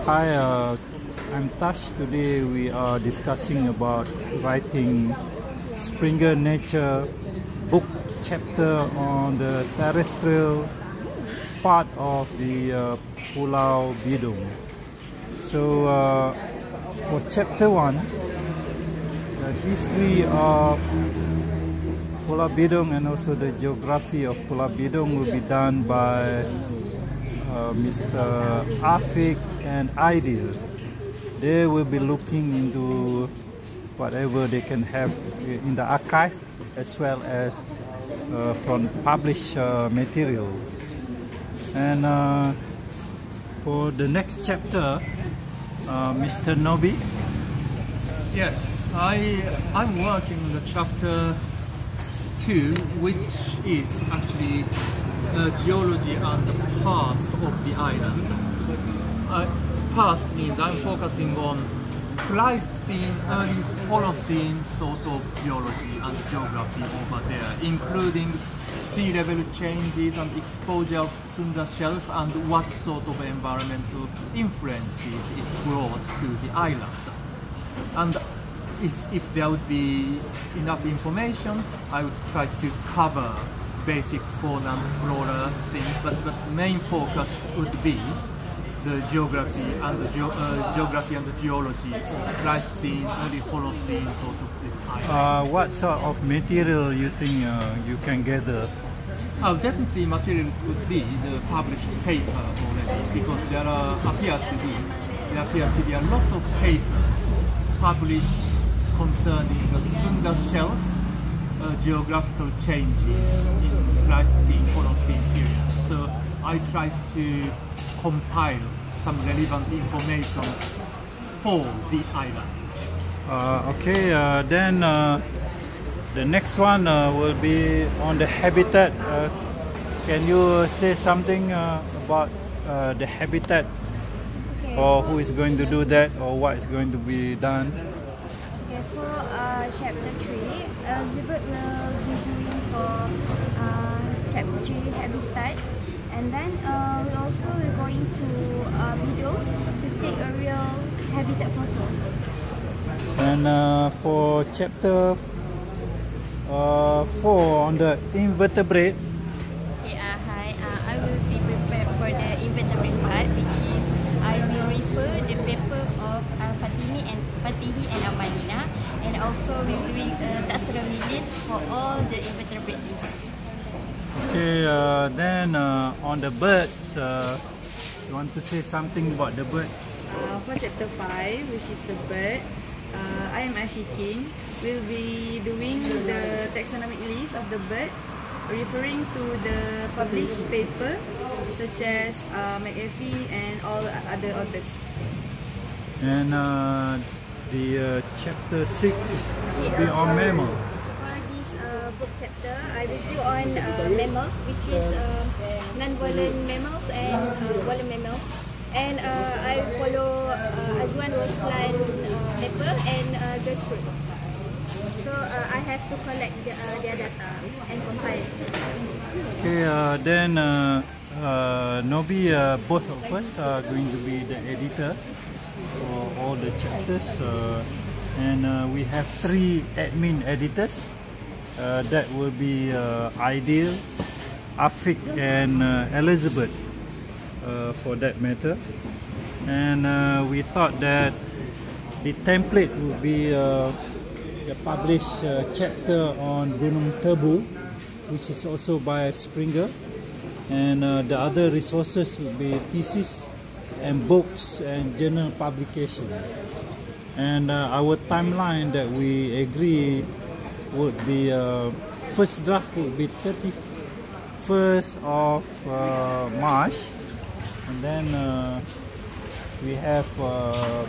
Hi, I'm Tash. Today we are discussing about writing Springer Nature book chapter on the terrestrial part of the Pulau Bidong. So for chapter 1, the history of Pulau Bidong and also the geography of Pulau Bidong will be done by Mr. Afiq and Aidil. They will be looking into whatever they can have in the archive as well as from published materials. And for the next chapter, Mr. Nobi. Yes, I'm working on the chapter 2, which is actually geology and the past of the island. Past means I'm focusing on Pleistocene, early Holocene sort of geology and geography over there, including sea level changes and exposure of Sunda Shelf and what sort of environmental influences it brought to the island. And if there would be enough information, I would try to cover basic fauna and flora things, but the main focus would be the geography and the geography and the geology of Pleistocene, early Holocene sort of this island. What sort of material you think you can gather? Definitely materials would be the published paper already, because there appear to be a lot of papers published concerning the Sunda Shelf geographical changes in Pleistocene, Holocene period. So I tried to compile some relevant information for the island. Okay, then the next one will be on the habitat. Can you say something about the habitat, or who is going to do that, or what is going to be done? Okay, for chapter 3, Zibut will be doing for chapter 3 habitat, and then we also are going to Bidong to take a real habitat photo. And for chapter 4 on the invertebrate. Okay, hi, I will be prepared for the invertebrate part, which is I will refer the paper of Fatihi and Amalina, and also reviewing taxonomy list for all the invertebrates. Okay, then on the birds, you want to say something about the bird? For chapter 5, which is the bird, I am Ashikin. We'll be doing the taxonomic list of the bird, referring to the published paper such as McAfee and all other authors. And the chapter 6 will be on mammal. For this book chapter, I review on mammals, which is non-violent mammals and violent mammals. And I follow Azwan Roslan paper and Gertrude. So I have to collect their data and compile it. Okay, then Nobi, both of us are going to be the editor for all the chapters, and we have 3 admin editors. That will be Aidil, Afiq and Elizabeth for that matter. And we thought that the template would be the published chapter on Gunung Tebu, which is also by Springer, and the other resources would be thesis and books and journal publication. And our timeline that we agree would be first draft would be 31st of March, and then we have a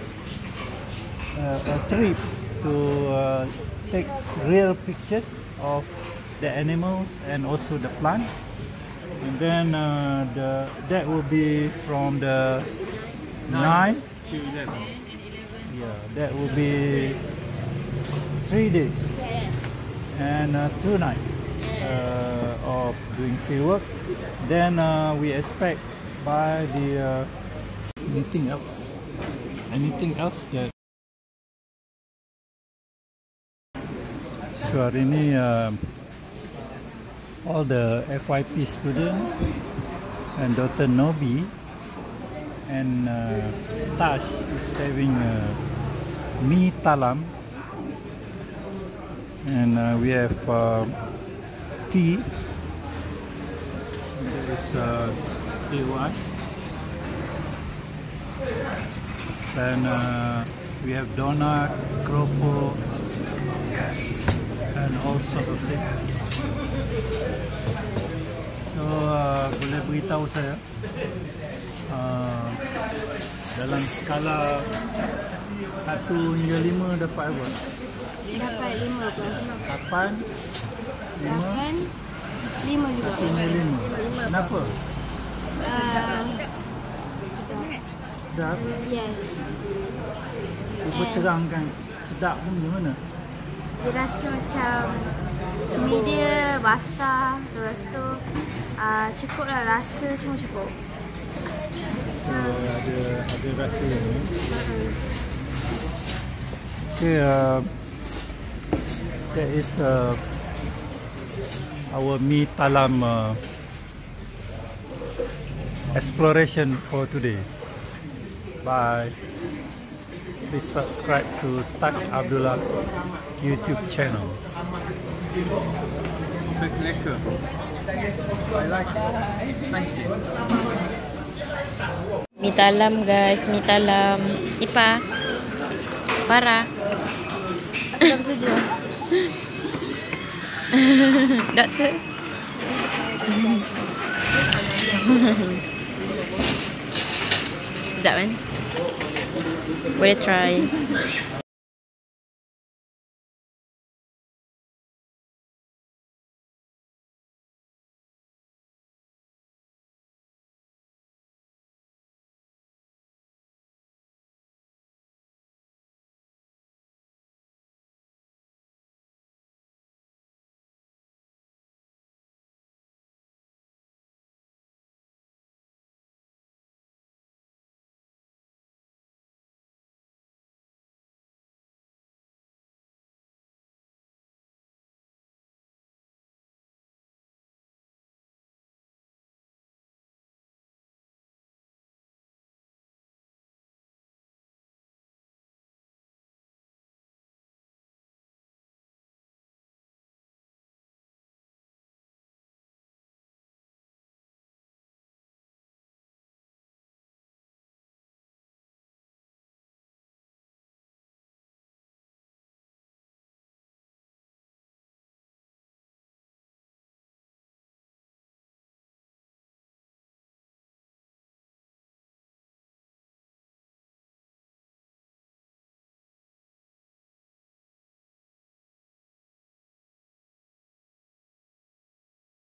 trip to take real pictures of the animals and also the plant, and then that will be from the 9 to 11. Yeah, that will be 3 days and 2 nights of doing fieldwork. Then we expect by the anything else. anything else that? So hari ni all the FYP student and Dr. Nobi and Tash is having mee talam, and we have tea. There is tea wash, and we have donut, keropok, and all sort of things. So boleh beritahu saya dalam skala 1 hingga 5 dapat apa? Dapat 5 plus. 8, 5, 5 juga. 1 hingga 5. Kenapa? Sedap? Yes. Cuba terangkan sedap pun gimana? Dia rasa macam mie dia basah, lepas tu cukup lah, rasa semua cukup. So ada rasa ni. Okay, that is our mee talam exploration for today. Bye. Please subscribe to Tash Abdullah YouTube channel. Lekker. I like it. Thank you. Mie talam guys, mie talam. Ipa, Farah. Doktor. Sedap kan? Boleh try.